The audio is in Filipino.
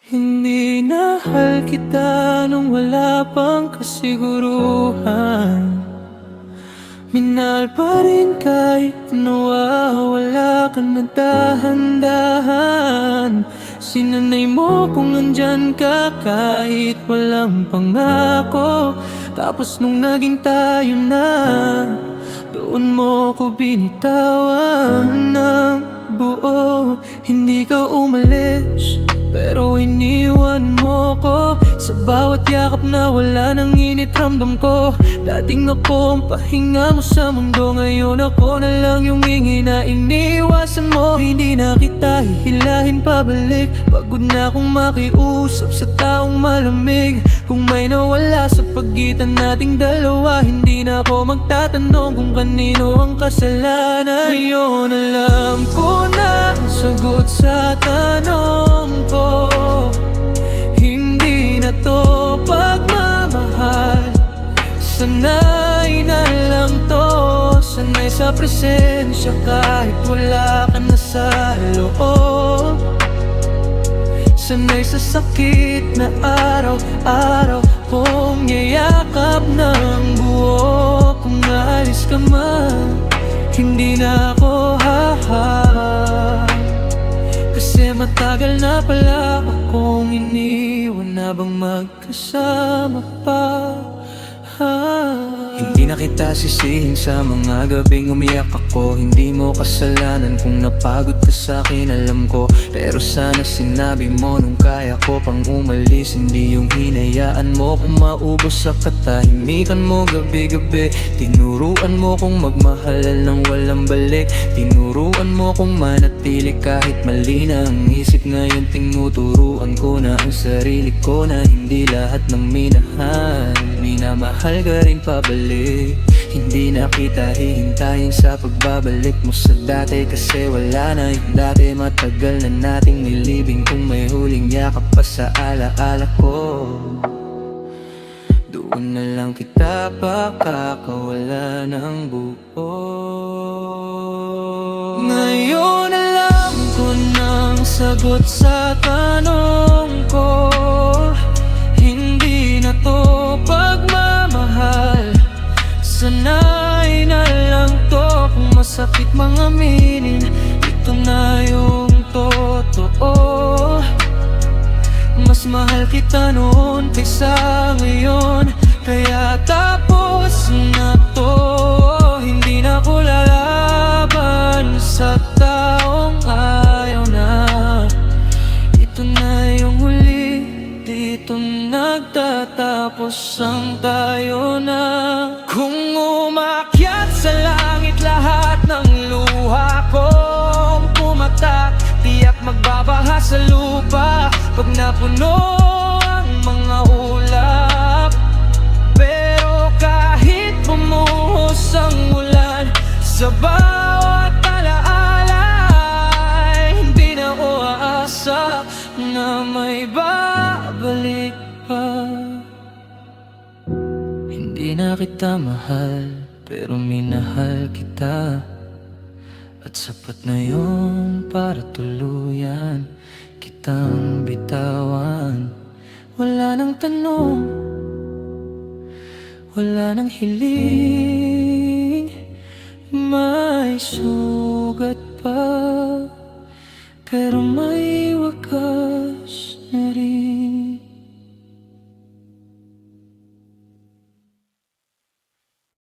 Hindi nahal kita nung wala pang kasiguruhan. Minahal pa rin kahit nawawala ka na dahan-dahan. Sinanay mo kung nandyan ka kahit walang pangako. Tapos nung naging tayo na, doon mo ko binitawan ng buo. Hindi ka umalis, pero iniwan mo ko. Sa bawat yakap na wala nang init ramdam ko. Dating ako ang pahinga mo sa mundo, ngayon ako na lang yung hingi na iniwasan mo. Hindi na kita hihilahin pabalik, pagod na akong makiusap sa taong malamig. Kung may nawala sa pagitan nating dalawa, hindi na ako magtatanong kung kanino ang kasalanan. Ngayon alam ko na ang sagot sa tanong ko. Hindi na to pagmamahal, sanay na lang to. Sanay sa presensya kahit wala ka na sa loob. Sanay sa sakit na araw-araw kong yayakap ng buo. Kung naalis ka man, hindi na ako kasi matagal na pala akong iniwan. Na bang magkasama pa? Hindi na kita sisihin sa mga gabing umiyak ako. Hindi mo kasalanan kung napagod ka sa'kin, alam ko. Pero sana sinabi mo nung kaya ko pang umalis. Hindi yung hinayaan mo kung maubos sa katahimikan mo gabi-gabi. Tinuruan mo kung magmahalan ng walang balik. Tinuruan mo kung manatili kahit mali na ang isip. Ngayon tinuturuan ko na ang sarili ko na hindi lahat ng minahal minamahal ka rin pabalik. Hindi na kita hihintayin sa pagbabalik mo sa dati, kasi wala na yung dati. Matagal na nating nilibing, kung may huling yakap pa sa alaala ko. Doon na lang kita pakakawala ng buo. Ngayon alam ko ng sagot sa tanong ko. Hindi na to pagmamahal, sanay na lang to. Kung masakit mga aminin, ito na yung totoo. Mas mahal kita noon kaysa ngayon, kaya tapos na to. Hindi na ko lalaban sa taong ayaw na. Ito na yung huli, dito nagtatapos ang tayo na. Kung umakyat sa langit lahat ng luha kong pumatak, tiyak magbabaha sa lupa pag napuno ang mga ulap. Pero kahit bumuhos ang ulan, sa bawat alaala ay hindi na ko aasa na may babalik pa. Hindi na kita mahal, pero minahal kita. At sapat na yun para tuluyan kitang bitawan. Wala nang tanong, wala nang hiling, may